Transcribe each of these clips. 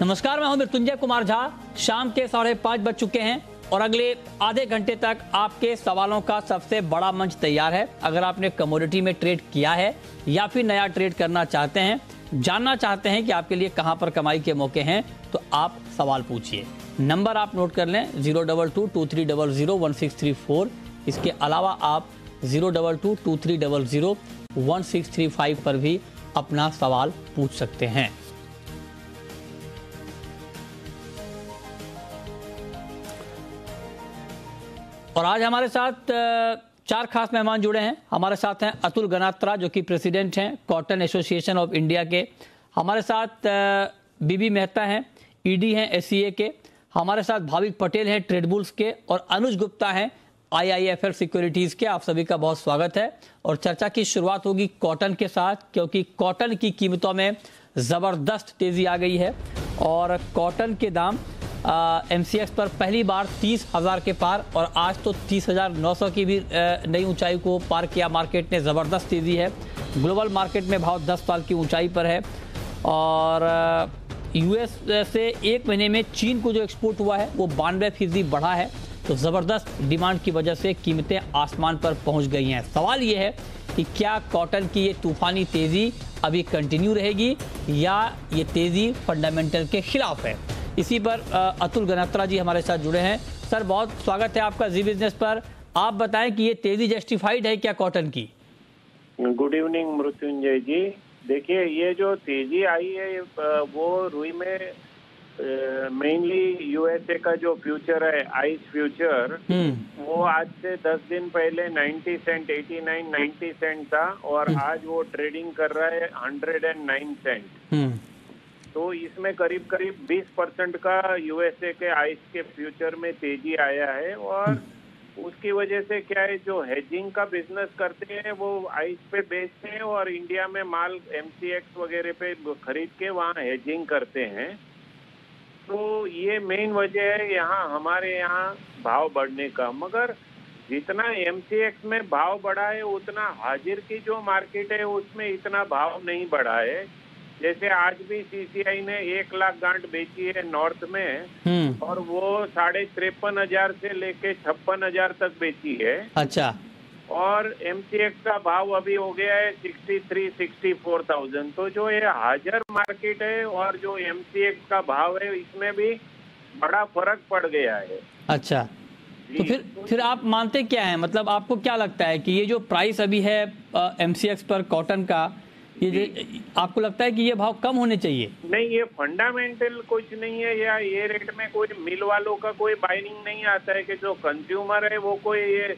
नमस्कार, मैं हूं मृत्युंजय कुमार झा। शाम के 5:30 बज चुके हैं और अगले आधे घंटे तक आपके सवालों का सबसे बड़ा मंच तैयार है। अगर आपने कमोडिटी में ट्रेड किया है या फिर नया ट्रेड करना चाहते हैं, जानना चाहते हैं कि आपके लिए कहां पर कमाई के मौके हैं, तो आप सवाल पूछिए। नंबर आप नोट कर लें 02223001634। इसके अलावा आप 02223001635 पर भी अपना सवाल पूछ सकते हैं। और आज हमारे साथ 4 खास मेहमान जुड़े हैं। हमारे साथ हैं अतुल गनात्रा, जो कि प्रेसिडेंट हैं कॉटन एसोसिएशन ऑफ इंडिया के। हमारे साथ बीबी मेहता हैं, ईडी हैं एससीए के। हमारे साथ भाविक पटेल हैं ट्रेडबुल्स के, और अनुज गुप्ता हैं आईआईएफएल सिक्योरिटीज के। आप सभी का बहुत स्वागत है। और चर्चा की शुरुआत होगी कॉटन के साथ, क्योंकि कॉटन की कीमतों में जबरदस्त तेजी आ गई है और कॉटन के दाम एमसीएक्स पर पहली बार 30,000 के पार, और आज तो 30,900 की भी नई ऊंचाई को पार किया। मार्केट ने ज़बरदस्त तेज़ी है। ग्लोबल मार्केट में भाव 10 साल की ऊंचाई पर है। और यूएस से एक महीने में चीन को जो एक्सपोर्ट हुआ है वो 92% बढ़ा है। तो ज़बरदस्त डिमांड की वजह से कीमतें आसमान पर पहुंच गई हैं। सवाल ये है कि क्या कॉटन की ये तूफानी तेज़ी अभी कंटिन्यू रहेगी या ये तेज़ी फंडामेंटल के खिलाफ है। इसी पर अतुल गनात्रा जी हमारे साथ जुड़े हैं। सर, बहुत स्वागत है आपका जी बिजनेस पर। आप बताएं कि ये तेजी जस्टिफाइड है क्या कॉटन की? गुड इवनिंग मृत्युंजय जी। देखिए, ये जो तेजी आई है वो रुई में मेनली यूएसए का जो फ्यूचर है आइस फ्यूचर, वो आज से 10 दिन पहले 90 सेंट 89-90 सेंट था और आज वो ट्रेडिंग कर रहा है 109 सेंट। तो इसमें करीब 20% का यूएसए के आइस के फ्यूचर में तेजी आया है। और उसकी वजह से क्या है, जो हेजिंग का बिजनेस करते हैं वो आइस पे बेचते हैं और इंडिया में माल एमसीएक्स वगैरह पे खरीद के वहाँ हेजिंग करते हैं। तो ये मेन वजह है यहाँ हमारे यहाँ भाव बढ़ने का। मगर जितना एमसीएक्स में भाव बढ़ा है उतना हाजिर की जो मार्केट है उसमें इतना भाव नहीं बढ़ा है। जैसे आज भी सीसीआई ने 1 लाख गांठ बेची है नॉर्थ में, और वो 53,500 से लेके 56,000 तक बेची है। अच्छा। और एमसीएक्स का भाव अभी हो गया है 63-64,000। तो जो ये हाजिर मार्केट है और जो एमसीएक्स का भाव है, इसमें भी बड़ा फर्क पड़ गया है। अच्छा, तो फिर आप मानते क्या है, मतलब आपको क्या लगता है कि ये जो प्राइस अभी है एमसीएक्स पर कॉटन का, ये आपको लगता है कि ये भाव कम होने चाहिए? नहीं, ये फंडामेंटल कुछ नहीं है। या ये रेट में कोई मिल वालों का कोई बाइंग नहीं आता है कि जो कंज्यूमर है वो कोई ये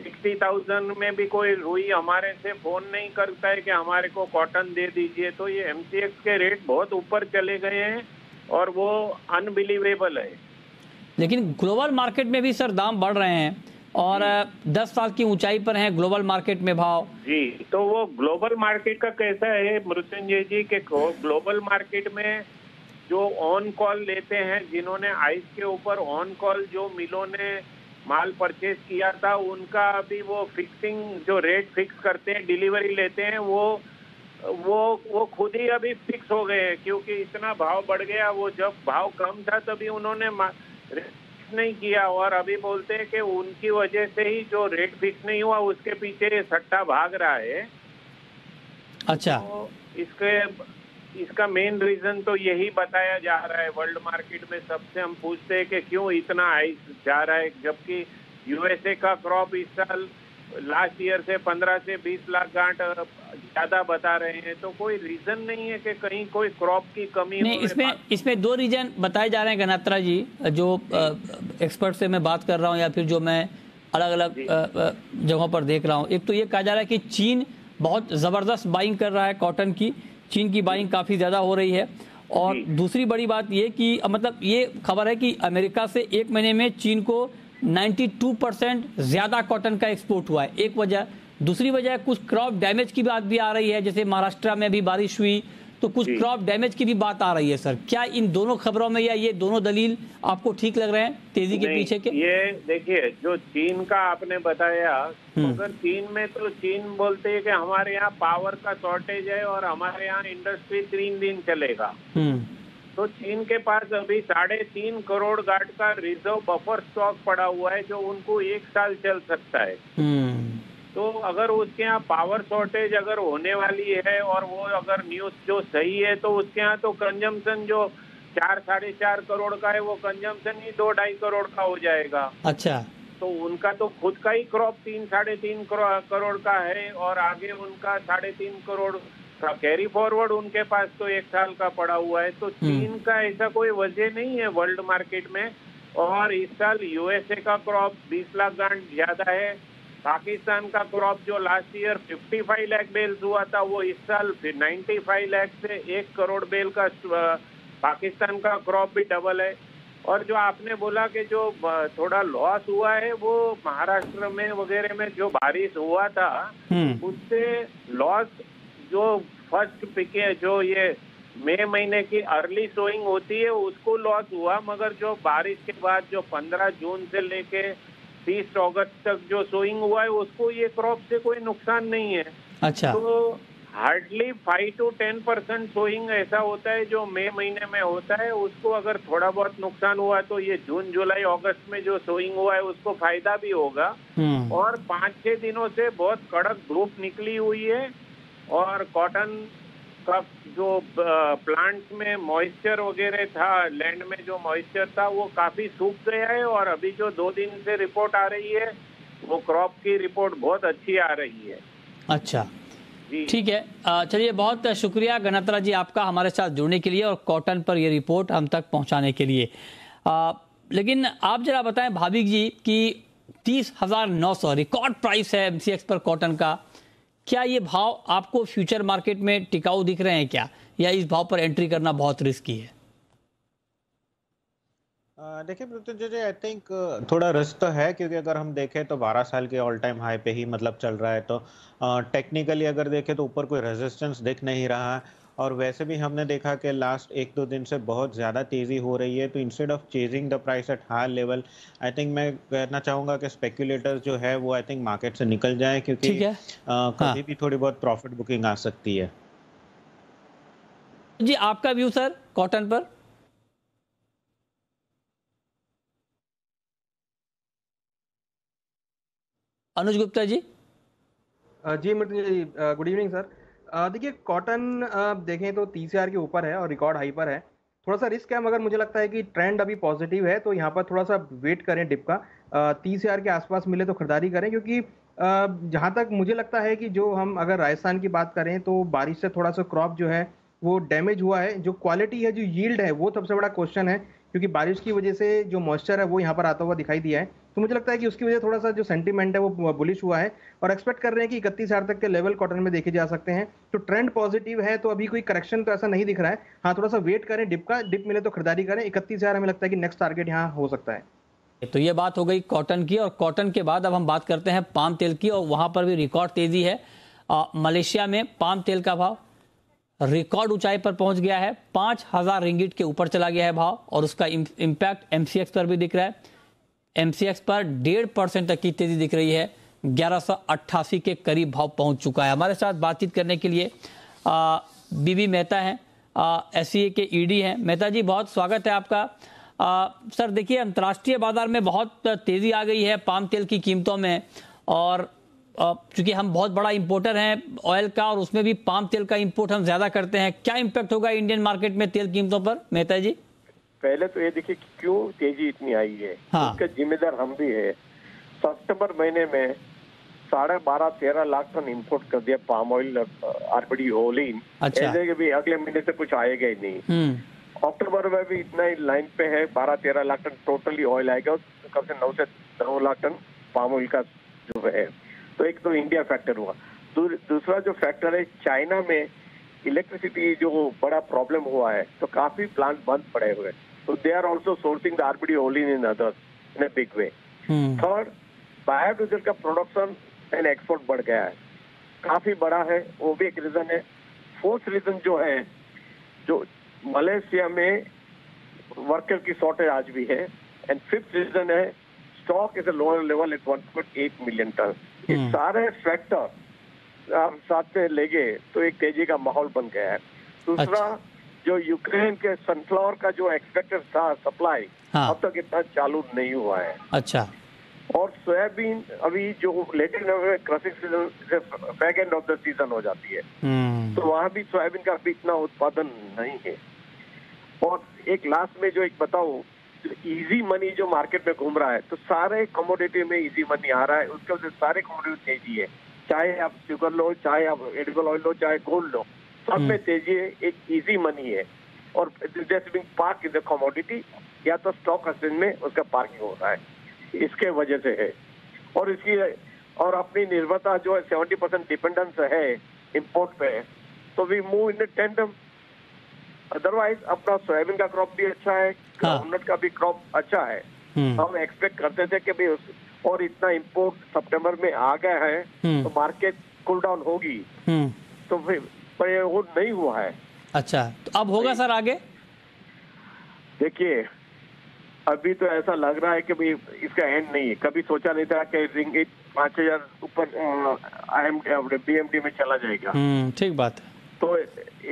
60,000 में भी कोई रुई हमारे से फोन नहीं करता है कि हमारे को कॉटन दे दीजिए। तो ये एमसीएक्स के रेट बहुत ऊपर चले गए हैं और वो अनबिलीवेबल है। लेकिन ग्लोबल मार्केट में भी सर दाम बढ़ रहे हैं और 10 साल की ऊंचाई पर है ग्लोबल मार्केट में भाव। जी, तो वो ग्लोबल मार्केट का कैसा है मृत्युंजय जी के ग्लोबल मार्केट में जो ऑन कॉल लेते हैं, जिन्होंने आइस के ऊपर ऑन कॉल जो मिलों ने माल परचेज किया था, उनका अभी वो फिक्सिंग जो रेट फिक्स करते हैं, डिलीवरी लेते हैं, वो खुद ही अभी फिक्स हो गए हैं। क्योंकि इतना भाव बढ़ गया, वो जब भाव कम था तभी उन्होंने नहीं किया और अभी बोलते हैं कि उनकी वजह से ही जो रेट फिक्स नहीं हुआ उसके पीछे सट्टा भाग रहा है। अच्छा, तो इसका मेन रीजन तो यही बताया जा रहा है। वर्ल्ड मार्केट में सबसे हम पूछते हैं कि क्यों इतना आइस जा रहा है, जबकि यूएसए का क्रॉप इस साल लास्ट ईयर से 15 से 20 लाख गांठ ज्यादा बता रहे हैं। तो कोई रीजन नहीं है कि कहीं कोई क्रॉप की कमी नहीं। इसमें 2 रीजन बताए जा रहे हैं गनात्रा जी, जो एक्सपर्ट से मैं बात कर रहा हूं या फिर जो मैं अलग अलग जगहों पर देख रहा हूं। एक तो ये कहा जा रहा है कि चीन बहुत जबरदस्त बाइंग कर रहा है कॉटन की, चीन की बाइंग काफी ज्यादा हो रही है। और दूसरी बड़ी बात ये कि मतलब ये खबर है कि अमेरिका से एक महीने में चीन को 92% ज्यादा कॉटन का एक्सपोर्ट हुआ है, एक वजह। दूसरी वजह कुछ क्रॉप डैमेज की बात भी आ रही है, जैसे महाराष्ट्र में भी बारिश हुई तो कुछ क्रॉप डैमेज की भी बात आ रही है। सर, क्या इन दोनों खबरों में या ये दोनों दलील आपको ठीक लग रहे हैं तेजी के पीछे के? ये देखिए, जो चीन का आपने बताया, अगर चीन में तो चीन बोलते हैं कि हमारे यहाँ पावर का शॉर्टेज है और हमारे यहाँ इंडस्ट्री 3 दिन चलेगा। तो चीन के पास अभी 3.5 करोड़ गार्ड का रिजर्व बफर स्टॉक पड़ा हुआ है जो उनको 1 साल चल सकता है। तो अगर उसके यहाँ पावर शॉर्टेज अगर होने वाली है और वो अगर न्यूज जो सही है तो उसके यहाँ तो कंजम्पशन जो 4-4.5 करोड़ का है वो कंजम्पशन ही 2-2.5 करोड़ का हो जाएगा। अच्छा, तो उनका तो खुद का ही क्रॉप 3-3.5 करोड़ का है और आगे उनका 3.5 करोड़ का कैरी फॉरवर्ड उनके पास तो 1 साल का पड़ा हुआ है। तो चीन का ऐसा कोई वजह नहीं है वर्ल्ड मार्केट में। और इस साल यूएसए का क्रॉप 20 लाख गांठ ज्यादा है। पाकिस्तान का क्रॉप जो लास्ट ईयर 55 लाख बेल्स हुआ था वो इस साल 95 लाख से 1 करोड़ बेल का पाकिस्तान का क्रॉप भी डबल है। और जो आपने बोला कि जो थोड़ा लॉस हुआ है वो महाराष्ट्र में वगैरह में जो बारिश हुआ था उससे लॉस जो फर्स्ट पिके जो ये मई महीने की अर्ली सोइंग होती है उसको लॉस हुआ, मगर जो बारिश के बाद जो 15 जून से लेके 30 अगस्त तक जो सोइंग हुआ है उसको ये क्रॉप से कोई नुकसान नहीं है। अच्छा, तो हार्डली 5 to 10% सोइंग ऐसा होता है जो मई महीने में होता है, उसको अगर थोड़ा बहुत नुकसान हुआ तो ये जून जुलाई अगस्त में जो सोइंग हुआ है उसको फायदा भी होगा। और 5-6 दिनों से बहुत कड़क धूप निकली हुई है और कॉटन का जो प्लांट्स में मॉइस्चर वगैरह था, लैंड में जो मॉइस्चर था वो काफी सूख गया है। और अभी जो 2 दिन से रिपोर्ट आ रही है वो क्रॉप की रिपोर्ट बहुत अच्छी आ रही है। अच्छा, ठीक है। चलिए, बहुत शुक्रिया गणात्रा जी आपका हमारे साथ जुड़ने के लिए और कॉटन पर ये रिपोर्ट हम तक पहुंचाने के लिए। लेकिन आप जरा बताएं भाविक जी कि 30,900 रिकॉर्ड प्राइस है एमसीएक्स पर कॉटन का। क्या ये भाव आपको फ्यूचर मार्केट में टिकाऊ दिख रहे हैं क्या, या इस भाव पर एंट्री करना बहुत रिस्की है? देखिए मृत्युंजय जी, आई थिंक थोड़ा रिस्क तो है, क्योंकि अगर हम देखें तो 12 साल के ऑल टाइम हाई पे ही मतलब चल रहा है। तो टेक्निकली अगर देखें तो ऊपर कोई रेजिस्टेंस दिख नहीं रहा है। और वैसे भी हमने देखा कि लास्ट 1-2 दिन से बहुत ज़्यादा तेज़ी हो रही है। तो instead of chasing the price at higher level, I think मैं कहना चाहूँगा कि स्पेक्यूलेटर्स जो है वो आई थिंक मार्केट से निकल जाए, क्योंकि कभी भी थोड़ी बहुत प्रॉफिट बुकिंग आ सकती है। जी, आपका व्यू सर कॉटन पर? अनुज गुप्ता जी। जी मृत्युंजय जी, गुड इवनिंग सर। देखिए कॉटन देखें तो 30,000 के ऊपर है और रिकॉर्ड हाई पर है। थोड़ा सा रिस्क है, मगर मुझे लगता है कि ट्रेंड अभी पॉजिटिव है, तो यहाँ पर थोड़ा सा वेट करें डिप का। 30,000 के आसपास मिले तो खरीदारी करें, क्योंकि जहाँ तक मुझे लगता है कि जो हम अगर राजस्थान की बात करें तो बारिश से थोड़ा सा क्रॉप जो है वो डैमेज हुआ है। जो क्वालिटी है, जो यील्ड है, वो सबसे बड़ा क्वेश्चन है, क्योंकि बारिश की वजह से जो मॉइस्चर है वो यहाँ पर आता हुआ दिखाई दिया है। तो मुझे लगता है कि उसकी वजह थोड़ा सा जो सेंटीमेंट है वो बुलिश हुआ है, और एक्सपेक्ट कर रहे हैं कि 31,000 तक के लेवल कॉटन में देखे जा सकते हैं। तो ट्रेंड पॉजिटिव है, तो अभी कोई करेक्शन तो ऐसा नहीं दिख रहा है। हाँ, थोड़ा सा वेट करें डिप का, डिप मिले तो खरीदारी करें। 31,000 हमें लगता है कि नेक्स्ट टारगेट यहाँ हो सकता है। तो ये बात हो गई कॉटन की, और कॉटन के बाद अब हम बात करते हैं पाम तेल की, और वहां पर भी रिकॉर्ड तेजी है। मलेशिया में पाम तेल का भाव रिकॉर्ड ऊंचाई पर पहुंच गया है, 5,000 रिंगिट के ऊपर चला गया है भाव, और उसका इम्पैक्ट एमसीएक्स पर भी दिख रहा है। एमसीएक्स पर 1.5% तक की तेजी दिख रही है, 1188 के करीब भाव पहुंच चुका है। हमारे साथ बातचीत करने के लिए बीबी मेहता हैं, एससीए के ईडी हैं। मेहता जी, बहुत स्वागत है आपका। सर देखिए, अंतर्राष्ट्रीय बाजार में बहुत तेजी आ गई है पाम तेल की कीमतों में, और चूंकि हम बहुत बड़ा इंपोर्टर हैं ऑयल का, और उसमें भी पाम तेल का इंपोर्ट हम ज्यादा करते हैं, क्या इंपैक्ट होगा इंडियन मार्केट में तेल कीमतों पर मेहता जी? पहले तो ये देखिए क्यों तेजी इतनी आई है। हाँ। इसका जिम्मेदार हम भी है। सितंबर महीने में 12.5-13 लाख टन इंपोर्ट कर दिया पाम ऑयल, आरबीडी ओलिन। अच्छा। ऐसे कि भी अगले महीने से कुछ आएगा ही नहीं। अक्टूबर में भी इतना ही लाइन पे है, 12-13 लाख टन टोटली ऑयल आएगा। कम से 9 से 9 लाख टन पाम ऑयल का जो है। तो एक तो इंडिया फैक्टर हुआ। दूसरा जो फैक्टर है, चाइना में इलेक्ट्रिसिटी जो बड़ा प्रॉब्लम हुआ है, तो काफी प्लांट बंद पड़े हुए। तो they are also sourcing the RBD olein in others in a big way. Third, biodiesel का प्रोडक्शन एंड एक्सपोर्ट बढ़ गया है, काफी बड़ा है, वो भी एक रीजन है। फोर्थ रीजन जो है, जो मलेशिया में वर्कर की शॉर्टेज आज भी है। एंड फिफ्थ रीजन है, stock is a lower level at 1.8 million ton. ये सारे फैक्टर आप साथ में लेंगे तो एक तेजी का माहौल बन गया है। दूसरा, जो यूक्रेन के सनफ्लावर का जो एक्सपेक्टेड था सप्लाई, हाँ। अब तक इतना चालू नहीं हुआ है। अच्छा। और सोयाबीन अभी जो लेटिन क्रॉसिंग सीजन से back end of the season हो जाती है, तो वहां भी सोयाबीन का अभी इतना उत्पादन नहीं है। और एक लास्ट में जो एक बताऊं, इजी मनी जो मार्केट में घूम रहा है, तो सारे कमोडिटी में इजी मनी आ रहा है, उसके वजह से सारे कमोडिटी तेजी है। चाहे आप शुगर लो, चाहे आप एडिबल ऑयल लो, चाहे गोल्ड लो, सब में तेजी है। एक इजी मनी है और पार्क इन द कमोडिटी, या तो स्टॉक एक्सचेंज में उसका पार्किंग हो रहा है, इसके वजह से है। और इसकी और अपनी निर्भरता जो है 70% डिपेंडेंस है इंपोर्ट पे, तो we move in tandem. Otherwise अपना सोयाबीन का क्रॉप भी अच्छा है, ग्राउंडनट का भी क्रॉप अच्छा है। हम एक्सपेक्ट करते थे कि भाई और इतना इंपोर्ट सितंबर में आ गया है तो मार्केट कूल डाउन होगी, तो फिर पर वो नहीं हुआ है। अच्छा, तो अब होगा सर आगे? देखिए अभी तो ऐसा लग रहा है कि भाई इसका एंड नहीं है। कभी सोचा नहीं था कि रिंगिट 5000 ऊपर बीएमडी में चला जाएगा। ठीक बात है। तो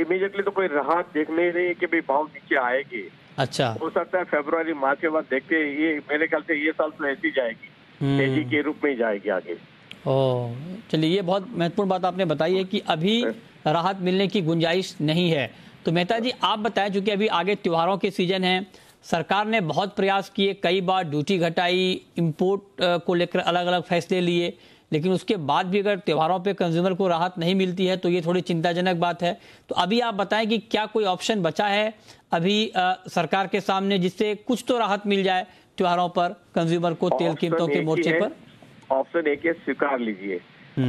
इमीडिएटली तो कोई राहत देखने ही नहीं है कि भाई भाव नीचे आएगी। अच्छा, हो सकता है फरवरी मार्च के बाद देखते हैं, ये मेरे ख्याल से ये साल तो ऐसी जाएगी, तेजी के रूप में ही जाएगी आगे। ओह, चलिए ये बहुत महत्वपूर्ण बात आपने बताई है कि अभी राहत मिलने की गुंजाइश नहीं है। तो मेहता जी आप बताएं, चूंकि अभी आगे त्योहारों के सीजन है, सरकार ने बहुत प्रयास किए, कई बार ड्यूटी घटाई, इंपोर्ट को लेकर अलग अलग फैसले लिए, लेकिन उसके बाद भी अगर त्योहारों पे कंज्यूमर को राहत नहीं मिलती है तो ये थोड़ी चिंताजनक बात है। तो अभी आप बताएं कि क्या कोई ऑप्शन बचा है अभी सरकार के सामने जिससे कुछ तो राहत मिल जाए त्योहारों पर कंज्यूमर को तेल कीमतों के मोर्चे पर? ऑप्शन एक है, स्वीकार लीजिए।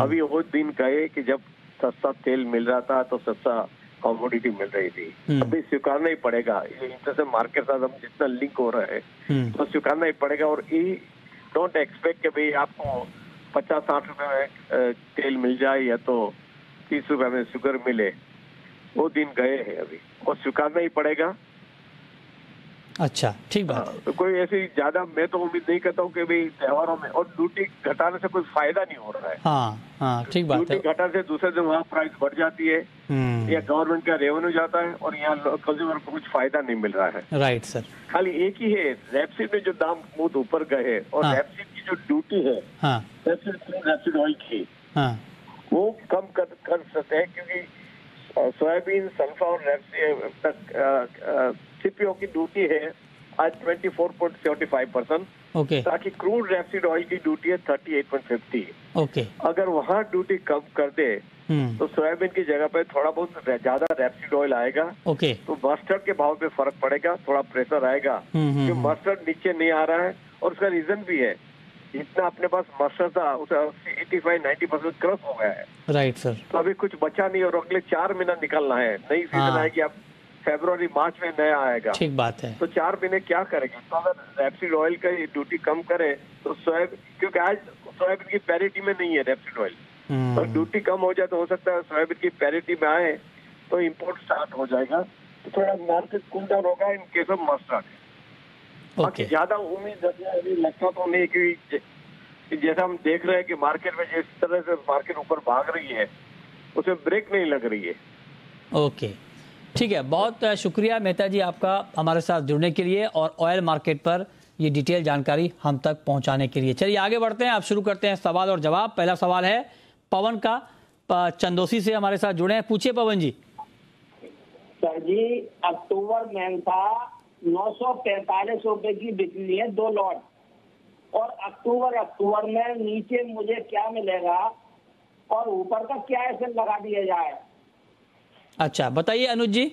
अभी वो दिन गए कि जब सस्ता तेल मिल रहा था तो सस्ता कमोडिटी मिल रही थी। अभी स्वीकारना ही पड़ेगा, इनसे मार्केट साथ हम जितना लिंक हो रहा है तो स्वीकारना ही पड़ेगा। और डोंट एक्सपेक्ट कि भाई आपको 50-60 रुपए में तेल मिल जाए या तो 30 रुपए में शुगर मिले, वो दिन गए हैं अभी, और स्वीकारना ही पड़ेगा। अच्छा, ठीक बात। तो कोई ऐसी ज्यादा मैं तो उम्मीद नहीं करता हूँ कि भाई त्योहारों में, और ड्यूटी घटाने से कोई फायदा नहीं हो रहा है। हाँ, ठीक बात है। ड्यूटी घटाने से दूसरे दिन वहाँ प्राइस बढ़ जाती है, या गवर्नमेंट का रेवेन्यू जाता है और यहाँ कंज्यूमर को कुछ फायदा नहीं मिल रहा है। Right sir. खाली एक ही है, रेपसीड में जो दाम बहुत ऊपर गए हैं, और रेपसीड की जो ड्यूटी है, रेपसीड ऑयल की, वो कम कर सकते हैं, क्योंकि सोयाबीन, सनफ्लावर, सीपीओ की ड्यूटी है आज 24.75%। ओके। ताकि क्रूड रेपसीड ऑयल की ड्यूटी है 38.50। ओके। अगर वहाँ ड्यूटी कम कर दे तो सोयाबीन की जगह पे थोड़ा बहुत ज्यादा रेपसीड ऑयल आएगा। ओके। तो मस्टर्ड के भाव पे फर्क पड़ेगा, थोड़ा प्रेशर आएगा, जो मस्टर्ड नीचे नहीं आ रहा है। और उसका रीजन भी है, जितना अपने पास मस्टर्ड था उसे 85-90% क्रॉस हो गया है। Right sir. तो अभी कुछ बचा नहीं, और अगले 4 महीना निकलना है, नई सीजन आएगी, अब फरवरी मार्च में नया आएगा। ठीक बात है। तो 4 महीने क्या करेंगे? तो अगर रेपसीड ऑयल का ड्यूटी कम करे तो सोयाबीन, क्योंकि आज सोयाबीन की पैरिटी में नहीं है रेपसीड ऑयल, तो ड्यूटी कम हो जाए तो हो सकता है सोयाबीन की पैरिटी में आए तो इम्पोर्ट स्टार्ट हो जाएगा, तो थोड़ा मार्केट कूल डाउन होगा इन केस ऑफ मस्टर्ड। बाकी ज्यादा उम्मीद अभी लगता तो नहीं, क्योंकि जैसा हम देख रहे हैं कि मार्केट में जिस तरह से मार्केट ऊपर भाग रही है उसे ब्रेक नहीं लग रही है। ओके, ठीक है। बहुत शुक्रिया मेहता जी आपका हमारे साथ जुड़ने के लिए और ऑयल मार्केट पर ये डिटेल जानकारी हम तक पहुंचाने के लिए। चलिए आगे बढ़ते हैं, आप शुरू करते हैं सवाल और जवाब। पहला सवाल है पवन का, चंदोसी से हमारे साथ जुड़े हैं, पूछिए पवन जी। सर जी, अक्टूबर में था 945 रुपए की बिकनी है 2 लॉट, और अक्टूबर में नीचे मुझे क्या मिलेगा और ऊपर का क्या ऐसे लगा दिया जाए? अच्छा बताइए अनुज जी।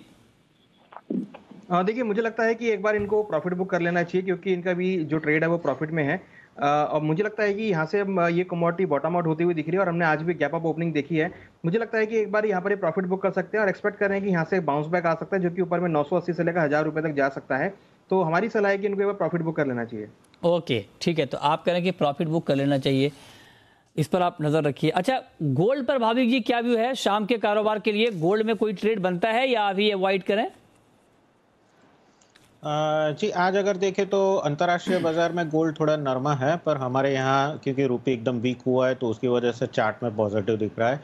देखिए मुझे लगता है कि एक बार इनको प्रॉफिट बुक कर लेना चाहिए, क्योंकि इनका भी जो ट्रेड है वो प्रॉफिट में है। और मुझे लगता है कि यहाँ से ये कमोडिटी बॉटम आउट होती हुई दिख रही है, और हमने आज भी गैप अप ओपनिंग देखी है। मुझे लगता है कि एक बार यहाँ पर प्रॉफिट बुक कर सकते हैं, और एक्सपेक्ट कर रहे हैं कि यहाँ से बाउंस बैक आ सकता है, जो कि ऊपर में 980 से लेकर 1000 रुपए तक जा सकता है। तो हमारी सलाह है कि इनको एक बार प्रॉफिट बुक कर लेना चाहिए। ओके, ठीक है, तो आप कह रहे हैं कि प्रॉफिट बुक कर लेना चाहिए, इस पर आप नजर रखिए। अच्छा, गोल्ड पर भाविक जी क्या व्यू है शाम के कारोबार के लिए? गोल्ड में कोई ट्रेड बनता है या अभी अवॉइड करें? जी आज अगर देखें तो अंतर्राष्ट्रीय बाजार में गोल्ड थोड़ा नरमा है, पर हमारे यहाँ क्योंकि रुपये एकदम वीक हुआ है तो उसकी वजह से चार्ट में पॉजिटिव दिख रहा है।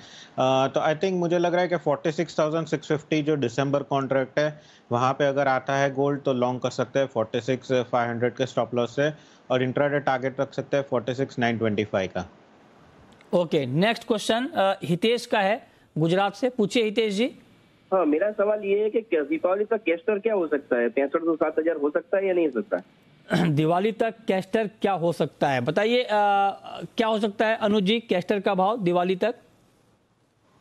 तो आई थिंक मुझे लग रहा है कि 46,650 जो दिसंबर कॉन्ट्रैक्ट है वहाँ पे अगर आता है गोल्ड तो लॉन्ग कर सकते हैं 46,500 के स्टॉप लॉस से, और इंट्राडे टारगेट रख सकते हैं 46,925 का। ओके, नेक्स्ट क्वेश्चन हितेश का है गुजरात से। पूछिए हितेश जी। हाँ, मेरा सवाल ये है कि दीपावली तक कैस्टर क्या हो सकता है? 65,000 हो सकता है या नहीं हो सकता है? दिवाली तक कैस्टर क्या हो सकता है, बताइए क्या हो सकता है अनुज जी, कैस्टर का भाव दिवाली तक?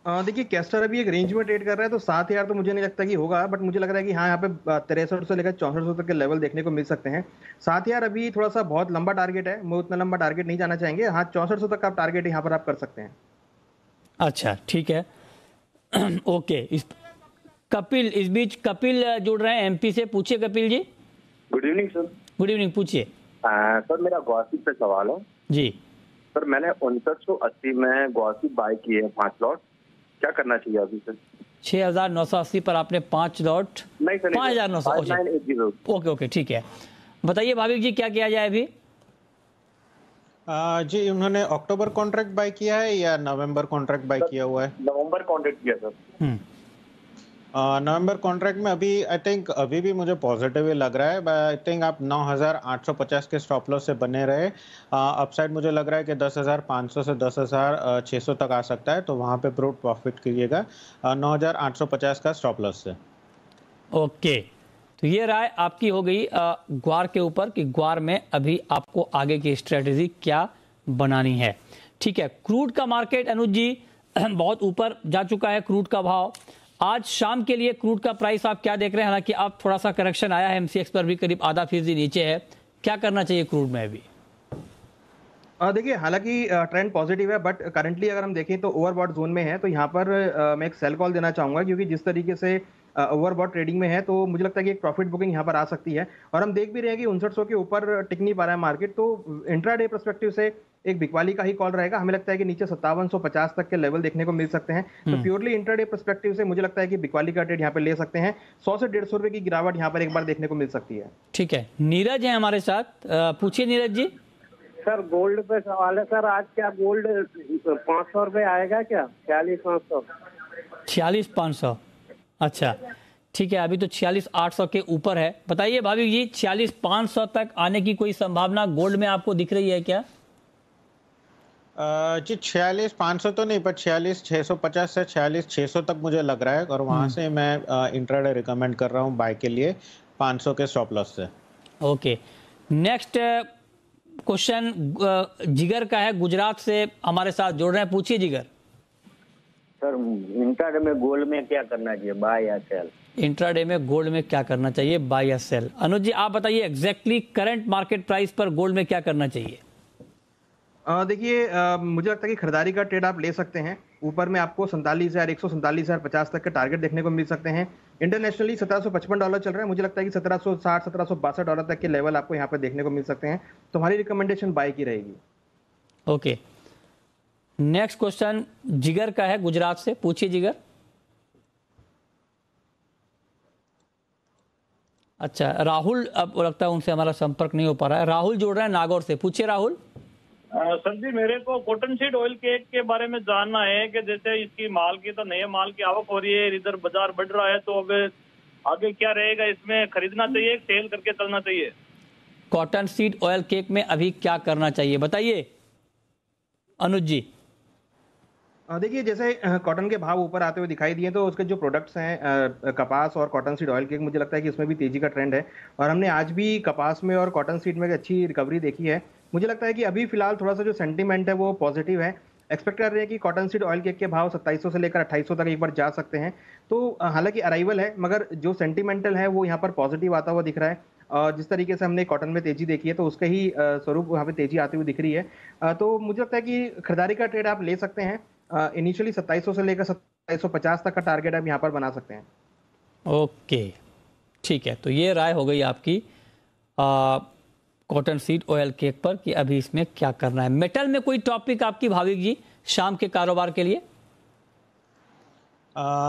देखिए कैस्टर अभी एक रेंज में ट्रेड कर रहा है, तो 7,000 तो मुझे नहीं लगता कि होगा, बट मुझे लग रहा है कि हाँ यहाँ पे 63 से लेकर 6400 तक के लेवल देखने को मिल सकते हैं। 7,000 अभी थोड़ा सा बहुत लंबा टारगेट है, मैं उतना लंबा टारगेट नहीं जाना चाहेंगे। हाँ 6400 तक आप टारगेट यहाँ पर आप कर सकते हैं। अच्छा ठीक है। ओके, कपिल, इस बीच कपिल जुड़ रहे हैं एमपी से। पूछिए Kapil ji. Good evening sir. Good evening, पूछिए। सर मेरा गौसी पे सवाल है जी। सर, मैंने 6980 में गौसी बाय किए हैं 5 लॉट, क्या करना चाहिए अभी सर? 6,980 पर आपने 5 लॉट? नहीं सर, 5,980। ओके ओके ठीक है, बताइए भाविक जी क्या किया जाए अभी? जी उन्होंने अक्टूबर कॉन्ट्रैक्ट बाय किया है या नवंबर कॉन्ट्रैक्ट बाय किया हुआ है? नवंबर कॉन्ट्रैक्ट किया सर। नवंबर कॉन्ट्रैक्ट में अभी आई थिंक अभी भी मुझे पॉजिटिव ही लग रहा है। आई थिंक आप 9,850 के स्टॉप लॉस से बने रहे। अपसाइड मुझे लग रहा है कि 10,500 से 10,600 तक आ सकता है, तो वहाँ पे ब्रूट प्रॉफिट कीजिएगा 9,850 का स्टॉप लॉस से। ओके, तो ये राय आपकी हो गई ग्वार के ऊपर कि ग्वार में अभी आपको आगे की स्ट्रेटेजी क्या बनानी है। ठीक है, क्रूड का मार्केट अनुज जी बहुत ऊपर जा चुका है क्रूड का भाव। आज शाम के लिए क्रूड का प्राइस आप क्या देख रहे हैं? हालांकि आप थोड़ा सा करेक्शन आया है, एमसीएक्स पर भी करीब आधा फीसदी नीचे है, क्या करना चाहिए क्रूड में अभी? देखिए हालांकि ट्रेंड पॉजिटिव है, बट करंटली अगर हम देखें तो ओवरबॉट जोन में है, तो यहाँ पर मैं एक सेल कॉल देना चाहूंगा, क्योंकि जिस तरीके से ओवरबॉट ट्रेडिंग में है तो मुझे लगता है कि एक प्रॉफिट बुकिंग यहाँ पर आ सकती है। और हम देख भी रहे हैं कि 5900 के ऊपर टिक नहीं पा रहा है मार्केट, तो इंट्राडे पर्सपेक्टिव से एक बिकवाली का ही कॉल रहेगा। हमें लगता है कि नीचे 5750 तक के लेवल देखने को मिल सकते हैं, तो प्योरली इंट्राडे पर्सपेक्टिव से मुझे लगता है कि बिकवाली का ट्रेड यहाँ पे ले सकते हैं। 100 से 150 रुपए की गिरावट यहाँ पर एक बार देखने को मिल सकती है। ठीक है, नीरज है हमारे साथ, पूछिए नीरज जी। सर गोल्ड पे सवाल है सर, आज क्या गोल्ड 500 रुपए आएगा क्या? 46,500। 46,500, अच्छा ठीक है, अभी तो 46,800 के ऊपर है। बताइए भाविक जी, 46,500 तक आने की कोई संभावना गोल्ड में आपको दिख रही है क्या? जी 46,500 तो नहीं, पर 46,650 से 46,600 तक मुझे लग रहा है, और वहां से मैं इंट्राडे रिकमेंड कर रहा हूं बाय के लिए 500 के स्टॉप लॉस से। ओके, नेक्स्ट क्वेश्चन जिगर का है, गुजरात से हमारे साथ जुड़ रहे हैं। पूछिए जिगर। सर इंट्राडे में गोल्ड में क्या करना चाहिए, बाय या सेल? इंट्राडे में गोल्ड में क्या करना चाहिए, बाय या सेल? अनुज जी आप बताइए एग्जैक्टली करंट मार्केट प्राइस पर गोल्ड में क्या करना चाहिए? देखिए मुझे लगता है कि खरीदारी का ट्रेड आप ले सकते हैं। ऊपर में आपको 47,000, 147,050 तक के टारगेट देखने को मिल सकते हैं। इंटरनेशनली $1755 चल रहा है, मुझे लगता है कि 1760, $1762 तक के लेवल आपको यहाँ पे देखने को मिल सकते हैं, तो हमारी रिकमेंडेशन बाय की रहेगी। ओके, नेक्स्ट क्वेश्चन जिगर का है गुजरात से। पूछिए जिगर। अच्छा राहुल, अब लगता है उनसे हमारा संपर्क नहीं हो पा रहा है। राहुल जुड़ रहे हैं नागौर से। पूछिए राहुल। सर जी मेरे को कॉटन सीड ऑयल केक के बारे में जानना है कि जैसे इसकी माल की तो नए माल की आवक हो रही है, इधर बाजार बढ़ रहा है, तो अब आगे क्या रहेगा? इसमें खरीदना चाहिए, सेल करके चलना चाहिए? कॉटन सीड ऑयल केक में अभी क्या करना चाहिए बताइए अनुज जी। देखिए जैसे कॉटन के भाव ऊपर आते हुए दिखाई दिए, तो उसके जो प्रोडक्ट्स हैं कपास और कॉटन सीड ऑयल केक, मुझे लगता है कि इसमें भी तेजी का ट्रेंड है, और हमने आज भी कपास में और कॉटन सीड में अच्छी रिकवरी देखी है। मुझे लगता है कि अभी फिलहाल थोड़ा सा जो सेंटीमेंट है वो पॉजिटिव है। एक्सपेक्ट कर रहे हैं कि कॉटन सीड ऑयल केक के भाव 2700 से लेकर 2800 तक एक बार जा सकते हैं। तो हालांकि अराइवल है, मगर जो सेंटीमेंटल है वो यहाँ पर पॉजिटिव आता हुआ दिख रहा है। जिस तरीके से हमने कॉटन में तेजी देखी है, तो उसका ही स्वरूप यहाँ पे तेजी आती हुई दिख रही है। तो मुझे लगता है कि खरीदारी का ट्रेड आप ले सकते हैं। इनिशियली 2700 से लेकर 2750 तक का टारगेट आप यहाँ पर बना सकते हैं। ओके ठीक है, तो ये राय हो गई आपकी कॉटन सीड ऑयल केक पर कि अभी इसमें क्या करना है। मेटल में कोई टॉपिक आपकी भाविक जी शाम के कारोबार के लिए?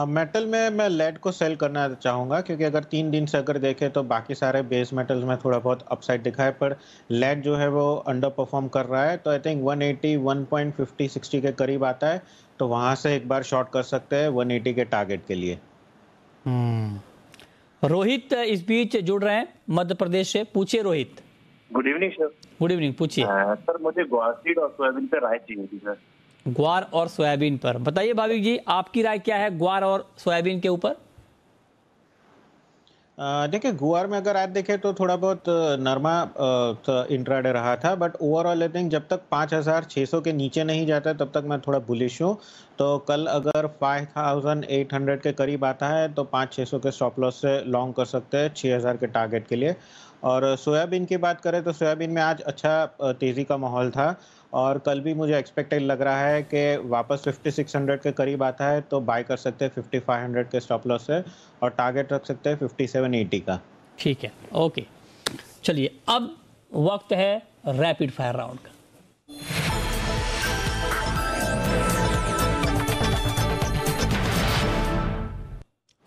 मेटल में मैं लेड को सेल करना चाहूँगा, क्योंकि अगर 3 दिन से अगर देखें तो बाकी सारे बेस मेटल्स में थोड़ा बहुत अपसाइड दिखा है, पर लेड जो है वो अंडर परफॉर्म कर रहा है। तो आई थिंक 180 1.50 60 के करीब आता है, तो वहाँ से एक बार शॉर्ट कर सकते हैं 180 के टारगेट के लिए। रोहित इस बीच जुड़ रहे हैं मध्य प्रदेश से। पूछिए Rohit. Good evening sir. Good evening, पूछिए। सर मुझे ग्वार सीड और सोयाबीन पे राय चाहिए थी सर। ग्वार और सोयाबीन पर बताइए भाविक जी, आपकी राय क्या है ग्वार और सोयाबीन के ऊपर? देखिए, गुआर में अगर आज देखें तो थोड़ा बहुत नरमा इंट्राडे रहा था, बट ओवरऑल आई थिंक जब तक 5,600 के नीचे नहीं जाता तब तक मैं थोड़ा बुलिश हूँ। तो कल अगर 5,800 के करीब आता है तो 5,600 के स्टॉप लॉस से लॉन्ग कर सकते हैं 6,000 के टारगेट के लिए। और सोयाबीन की बात करें तो सोयाबीन में आज अच्छा तेज़ी का माहौल था, और कल भी मुझे एक्सपेक्टेड लग रहा है कि वापस 5,600 के करीब आता है तो बाय कर सकते हैं 5,500 के स्टॉप लॉस से, और टारगेट रख सकते हैं 5,780 का। ठीक है, ओके। चलिए अब वक्त है रैपिड फायर राउंड का।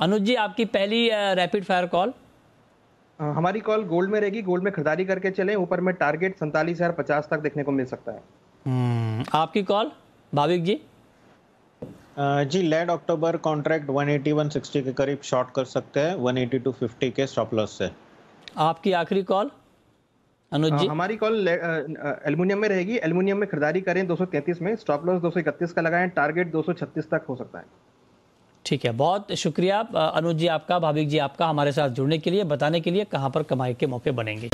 अनुज जी, आपकी पहली रैपिड फायर कॉल। हमारी कॉल गोल्ड में रहेगी, गोल्ड में खरीदारी करके चलें, ऊपर में टारगेट 47,050 तक देखने को मिल सकता है। आपकी कॉल भाविक जी। जी, लेड अक्टूबर कॉन्ट्रैक्ट 180 160 के करीब शॉर्ट कर सकते हैं 180 to 50 के स्टॉप लॉस से। आपकी आखिरी कॉल अनुज जी। हमारी कॉल एल्युमिनियम में रहेगी, एल्युमिनियम में खरीदारी करें 233 में, स्टॉप लॉस 231 का लगाएं, टारगेट 236 तक हो सकता है। ठीक है, बहुत शुक्रिया अनुज जी आपका, भाविक जी आपका, हमारे साथ जुड़ने के लिए, बताने के लिए कहां पर कमाई के मौके बनेंगे।